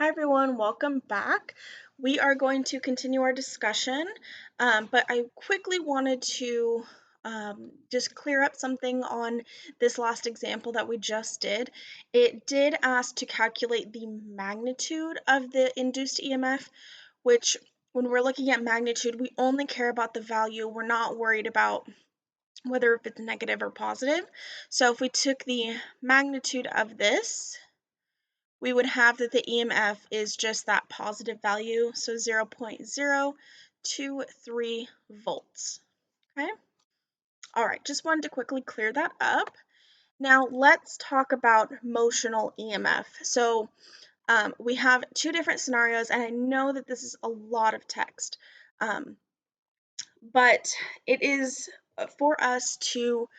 Hi everyone, welcome back. We are going to continue our discussion, but I quickly wanted to just clear up something on this last example that we just did. It did ask to calculate the magnitude of the induced EMF, which when we're looking at magnitude, we only care about the value. We're not worried about whether if it's negative or positive. So if we took the magnitude of this, we would have that the EMF is just that positive value, so 0.023 volts. Okay. All right, just wanted to quickly clear that up. Now let's talk about motional EMF. So we have two different scenarios, and I know that this is a lot of text, but it is for us to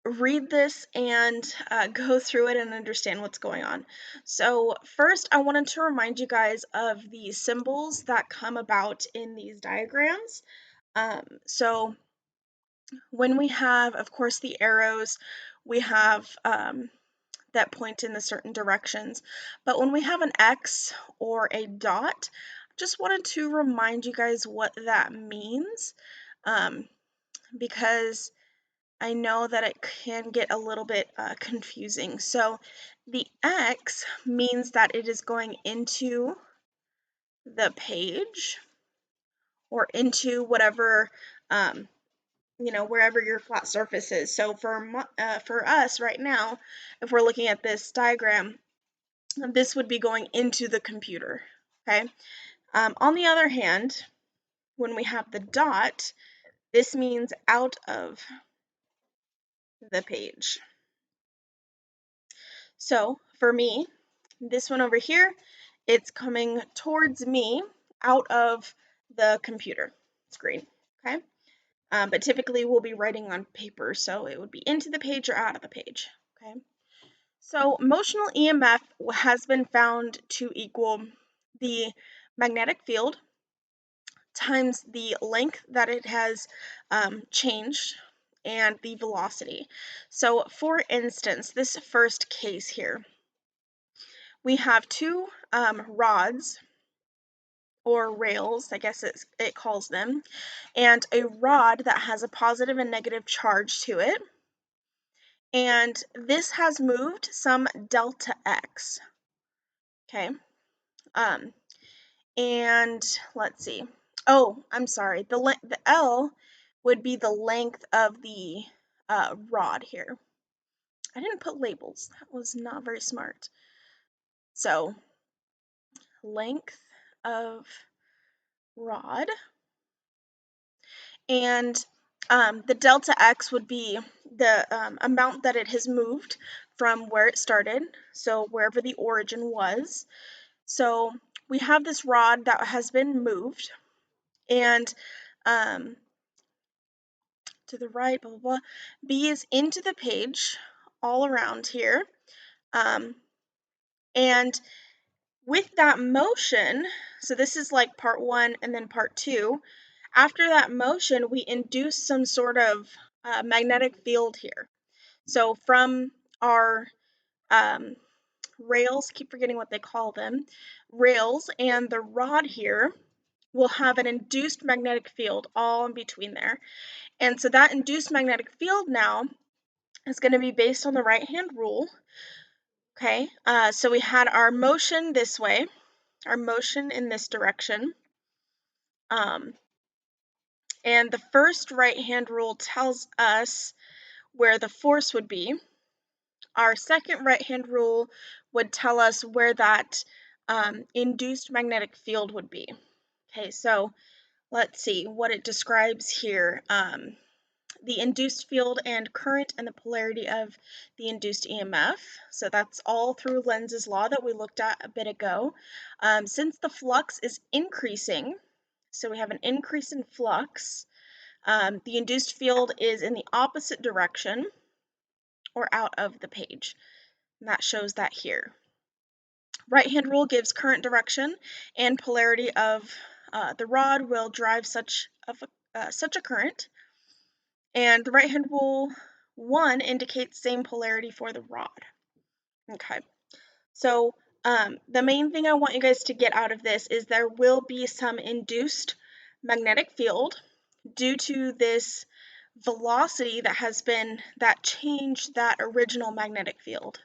read this and go through it and understand what's going on. So first, I wanted to remind you guys of the symbols that come about in these diagrams. So when we have, of course, the arrows, we have that point in the certain directions. But when we have an X or a dot, just wanted to remind you guys what that means, because I know that it can get a little bit confusing. So the X means that it is going into the page or into whatever, wherever your flat surface is. So for us right now, if we're looking at this diagram, this would be going into the computer, okay? On the other hand, when we have the dot, this means out of the page. So for me, this one over here, it's coming towards me out of the computer screen, okay? But typically we'll be writing on paper, so it would be into the page or out of the page, okay? So motional EMF has been found to equal the magnetic field times the length that it has changed and the velocity. So for instance, this first case here, we have two rods or rails, I guess it calls them, and a rod that has a positive and negative charge to it. And this has moved some delta x. Okay. And let's see. Oh, I'm sorry. The L would be the length of the rod here. I didn't put labels. That was not very smart. So, length of rod. And the delta x would be the amount that it has moved from where it started, so wherever the origin was. So we have this rod that has been moved, and to the right, blah, blah, blah. B is into the page all around here. And with that motion, so this is like part one and then part two, after that motion, we induce some sort of magnetic field here. So from our rails, keep forgetting what they call them, rails and the rod here will have an induced magnetic field all in between there. And so that induced magnetic field now is going to be based on the right-hand rule. Okay, so we had our motion this way, our motion in this direction. And the first right-hand rule tells us where the force would be. Our second right-hand rule would tell us where that induced magnetic field would be. Okay, so let's see what it describes here. The induced field and current and the polarity of the induced EMF. So that's all through Lenz's law that we looked at a bit ago. Since the flux is increasing, so we have an increase in flux, the induced field is in the opposite direction or out of the page. And that shows that here. Right-hand rule gives current direction and polarity of the rod will drive such a current. And the right-hand rule 1 indicates same polarity for the rod. Okay, So the main thing I want you guys to get out of this is there will be some induced magnetic field due to this velocity that changed that original magnetic field.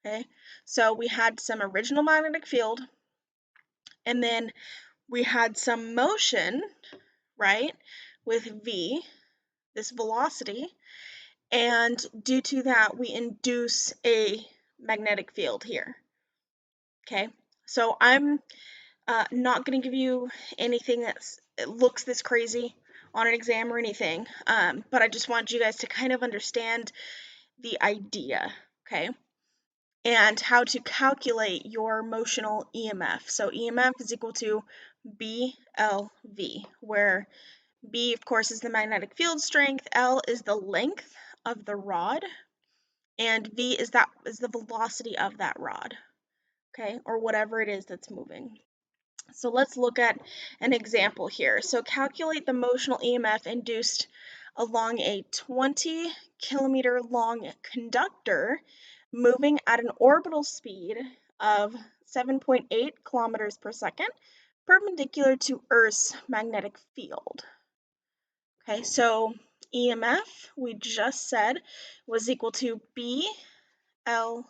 Okay, so we had some original magnetic field, and then we had some motion, right, with V, this velocity, and due to that, we induce a magnetic field here. Okay, so I'm not going to give you anything that looks this crazy on an exam or anything, but I just want you guys to kind of understand the idea, okay? And how to calculate your motional EMF. So EMF is equal to BLV, where B, of course, is the magnetic field strength, L is the length of the rod, and V is the velocity of that rod, okay, or whatever it is that's moving. So let's look at an example here. So calculate the motional EMF induced along a 20 kilometer long conductor moving at an orbital speed of 7.8 kilometers per second, perpendicular to Earth's magnetic field. Okay, so EMF, we just said, was equal to BLV.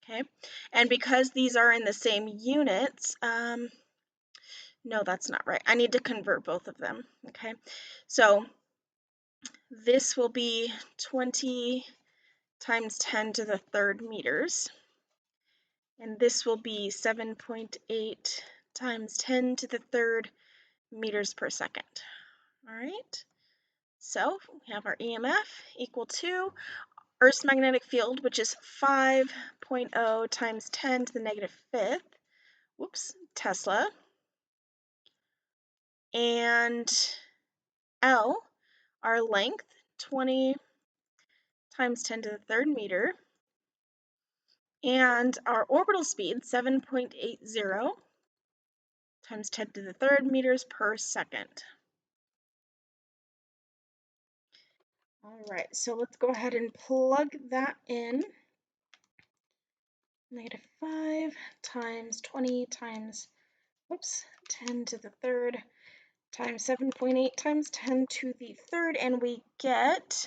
Okay, and because these are in the same units, no, that's not right. I need to convert both of them. Okay, so this will be 20 times 10 to the third meters, and this will be 7.8 times 10 to the third meters per second. All right, so we have our EMF equal to Earth's magnetic field, which is 5.0 times 10 to the negative fifth, Tesla, and L, our length, 20 times 10 to the third meter, and our orbital speed, 7.80 times 10 to the third meters per second. All right, so let's go ahead and plug that in. Negative 5 times 20 times, 10 to the third times 7.8 times 10 to the third, and we get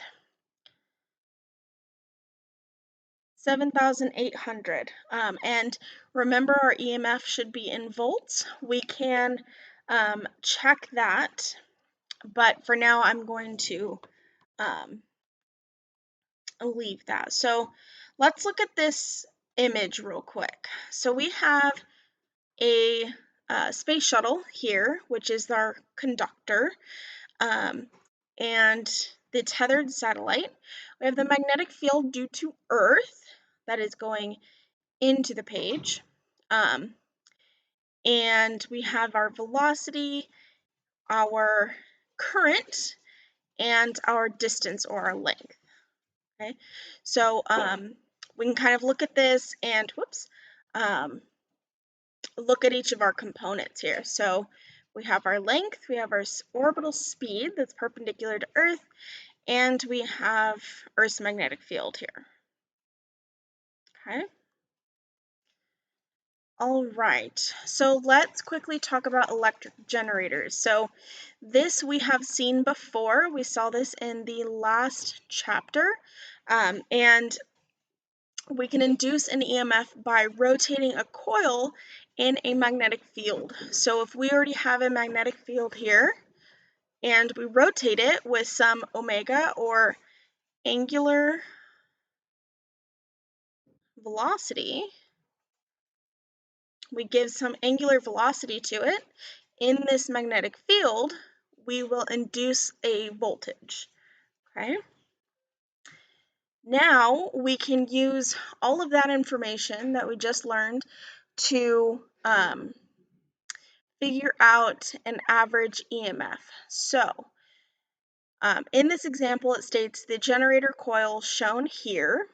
7,800. And remember, our EMF should be in volts. We can check that, but for now I'm going to leave that. So let's look at this image real quick. So we have a space shuttle here, which is our conductor, and the tethered satellite. We have the magnetic field due to Earth that is going into the page. And we have our velocity, our current, and our distance or our length. Okay, so we can kind of look at this and look at each of our components here. So we have our length, we have our orbital speed that's perpendicular to Earth, and we have Earth's magnetic field here. Okay. All right, so let's quickly talk about electric generators. So this we have seen before. We saw this in the last chapter, and we can induce an EMF by rotating a coil in a magnetic field. So if we already have a magnetic field here, and we rotate it with some omega or angular velocity, we give some angular velocity to it, in this magnetic field, we will induce a voltage, okay? Now we can use all of that information that we just learned to figure out an average EMF. So in this example, it states the generator coil shown here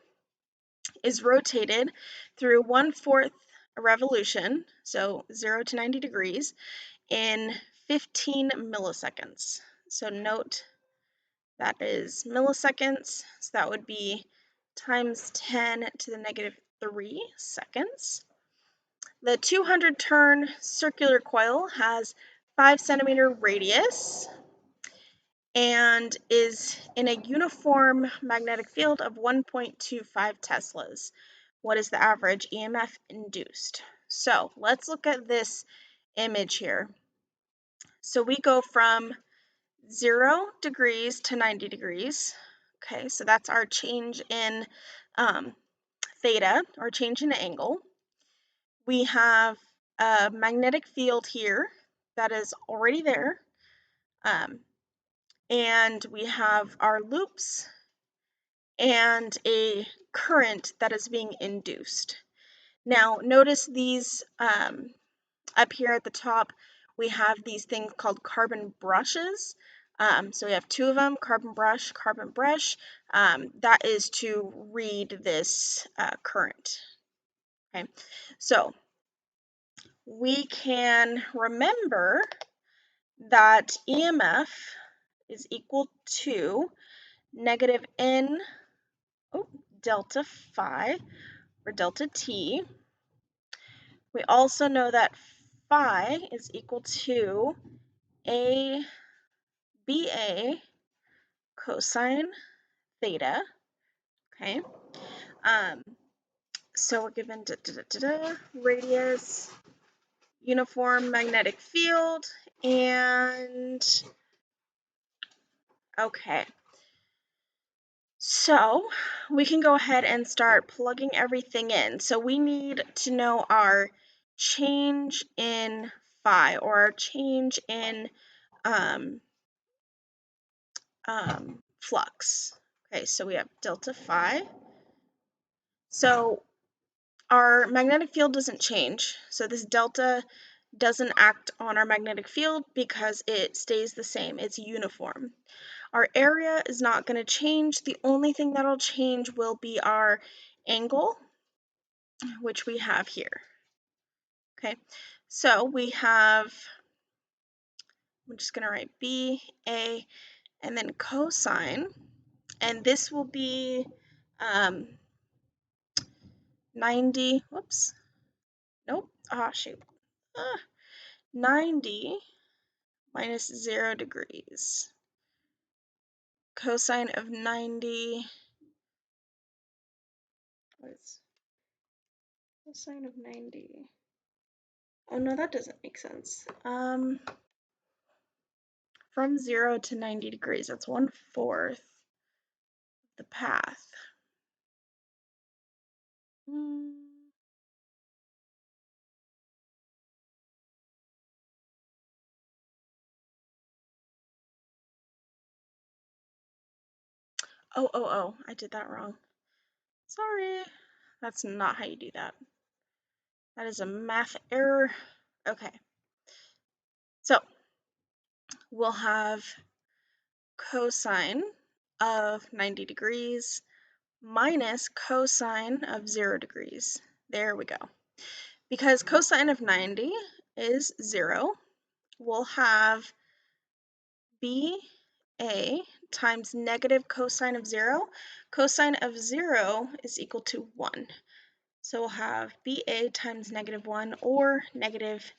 is rotated through 1/4 a revolution, so 0 to 90 degrees, in 15 milliseconds. So note that is milliseconds, so that would be times 10 to the negative 3 seconds. The 200 turn circular coil has 5 centimeter radius and is in a uniform magnetic field of 1.25 Teslas. What is the average EMF induced? So let's look at this image here. So we go from 0 degrees to 90 degrees. Okay, so that's our change in theta, or change in angle. We have a magnetic field here that is already there. And we have our loops and a current that is being induced. Now, notice these up here at the top, we have these things called carbon brushes. So we have 2 of them, carbon brush, carbon brush. That is to read this current. Okay, so we can remember that EMF is equal to negative n delta phi, or delta t. We also know that phi is equal to a BA cosine theta. Okay. So we're given radius, uniform magnetic field, and okay. So we can go ahead and start plugging everything in. So we need to know our change in phi, or our change in flux. Okay, so we have delta phi. So our magnetic field doesn't change. So this delta doesn't act on our magnetic field because it stays the same. It's uniform. Our area is not going to change. The only thing that'll change will be our angle, which we have here. Okay, so we have, I'm just going to write B, A, and then cosine, and this will be 90, whoops, nope, shoot, 90 minus 0 degrees. Cosine of 90, what is cosine of 90? Oh no, that doesn't make sense. From 0 to 90 degrees, that's 1/4 the path. Oh, I did that wrong. Sorry. That's not how you do that. That is a math error. Okay. So we'll have cosine of 90 degrees minus cosine of 0 degrees. There we go. Because cosine of 90 is 0, we'll have BA times negative cosine of 0. Cosine of 0 is equal to 1. So we'll have BA times negative 1, or negative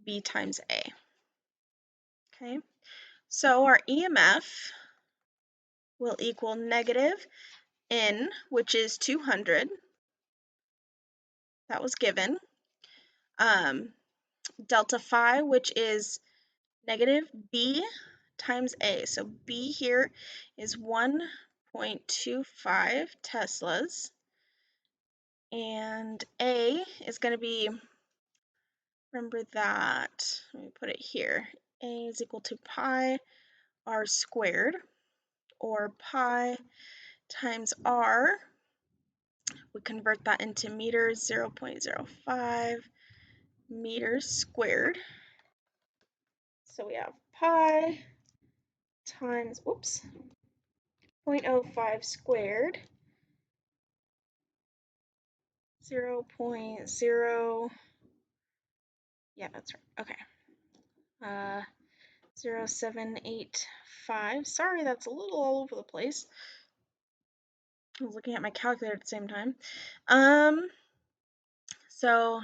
B times A. Okay, so our EMF will equal negative N, which is 200. That was given. Delta phi, which is negative B times A. So B here is 1.25 Teslas. And A is going to be, remember that, let me put it here. A is equal to pi r squared, or pi times r. We convert that into meters, 0.05 meters squared. So we have pi times, 0.05 squared, 0.0, yeah, that's right, okay. 0785, sorry, that's a little all over the place. I was looking at my calculator at the same time. So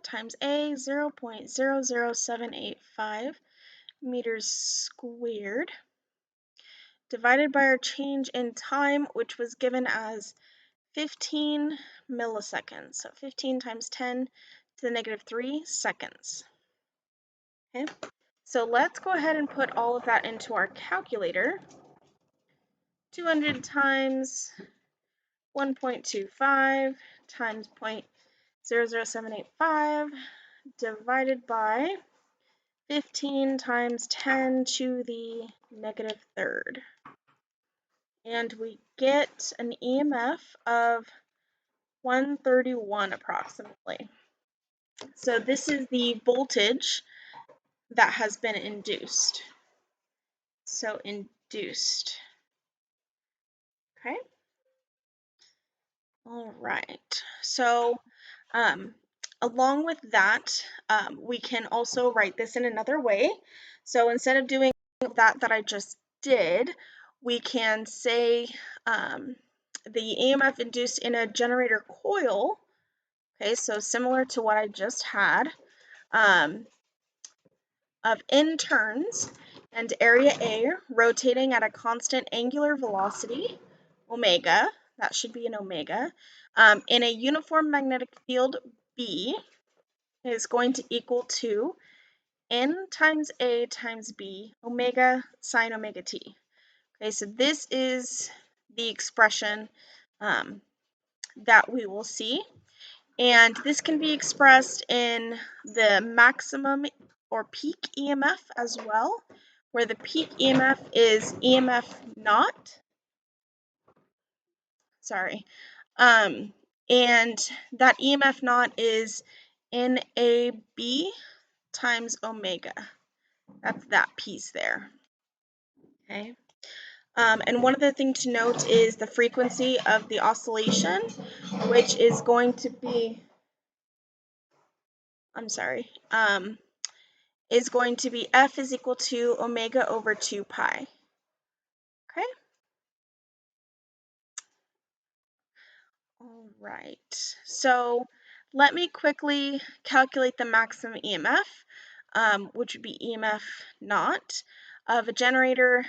times A, 0.00785 meters squared, divided by our change in time, which was given as 15 milliseconds. So 15 times 10 to the negative 3 seconds. Okay, so let's go ahead and put all of that into our calculator. 200 times 1.25 times 0.00785 divided by 15 times 10 to the negative third. And we get an EMF of 131 approximately. So this is the voltage that has been induced. So induced. Okay. All right. So along with that, we can also write this in another way. So instead of doing that I just did, we can say the EMF induced in a generator coil, okay, so similar to what I just had, of N turns and area A rotating at a constant angular velocity, omega, that should be an omega, in a uniform magnetic field B is going to equal to N times A times B, omega sine omega t. Okay, so this is the expression that we will see. And this can be expressed in the maximum or peak EMF as well, where the peak EMF is EMF naught. Sorry. And that EMF naught is NAB times omega. That's that piece there. Okay. And one other thing to note is the frequency of the oscillation, which is going to be, is going to be F is equal to omega over 2 pi. Okay. All right. So let me quickly calculate the maximum EMF, which would be EMF naught of the generator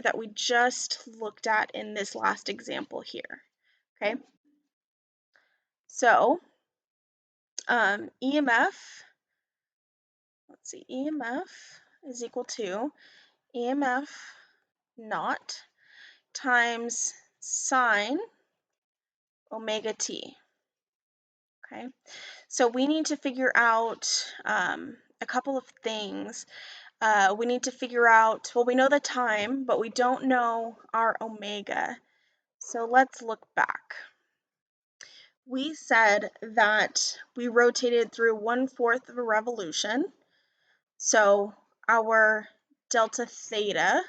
that we just looked at in this last example here. Okay. So EMF, let's see, EMF is equal to EMF naught times sine omega t. Okay, so we need to figure out a couple of things. We need to figure out, well, we know the time, but we don't know our omega. So let's look back. We said that we rotated through 1/4 of a revolution. So our delta theta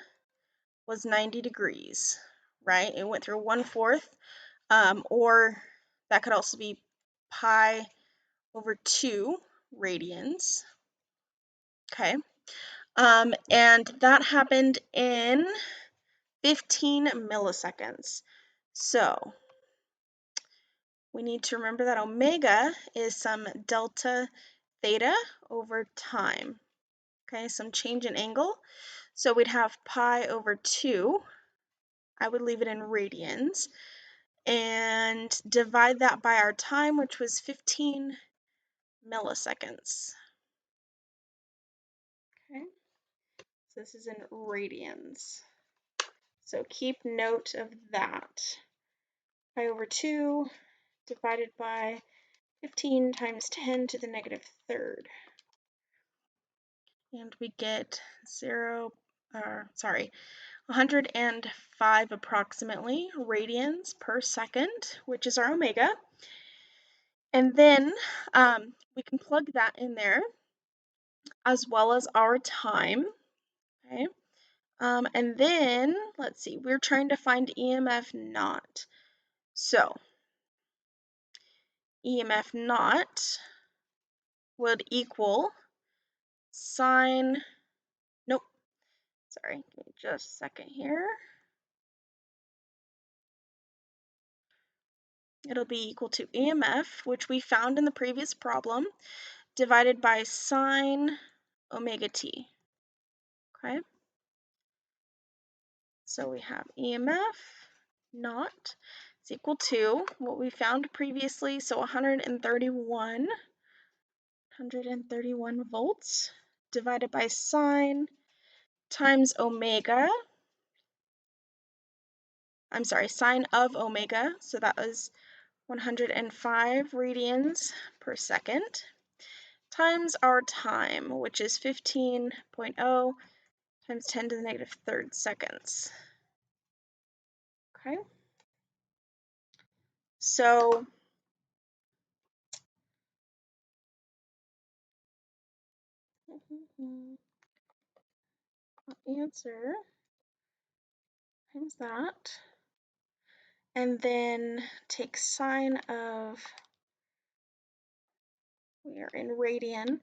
was 90 degrees, right? It went through 1/4, or that could also be pi over 2 radians. Okay, and that happened in 15 milliseconds. So we need to remember that omega is some delta theta over time. Okay, some change in angle. So we'd have pi over 2. I would leave it in radians. And divide that by our time, which was 15 milliseconds. Okay, so this is in radians. So keep note of that. Pi over 2 divided by 15 times 10 to the negative third. And we get 105 approximately radians per second, which is our omega. And then we can plug that in there as well as our time. Okay. And then, let's see, we're trying to find EMF naught. So EMF naught would equal sine, nope, sorry, give me just a second here. it'll be equal to EMF, which we found in the previous problem, divided by sine omega t. Okay? So we have EMF naught is equal to what we found previously, so 131 volts divided by sine times omega. I'm sorry, sine of omega, so that was 105 radians per second, times our time, which is 15.0 times 10 to the negative third seconds. Okay, so answer times that, and then take sine of, we are in radian,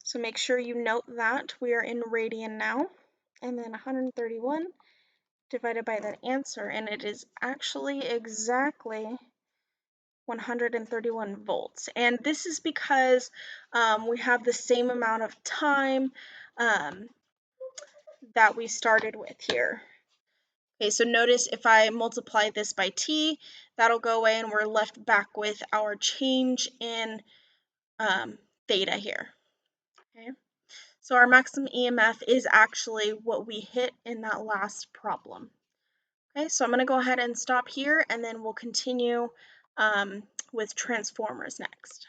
so make sure you note that we are in radian now, and then 131 divided by that answer, and it is actually exactly 131 volts. And this is because we have the same amount of time that we started with here. Okay, so notice if I multiply this by t, that'll go away and we're left back with our change in theta here. Okay, so our maximum EMF is actually what we hit in that last problem. Okay, so I'm going to go ahead and stop here, and then we'll continue with transformers next.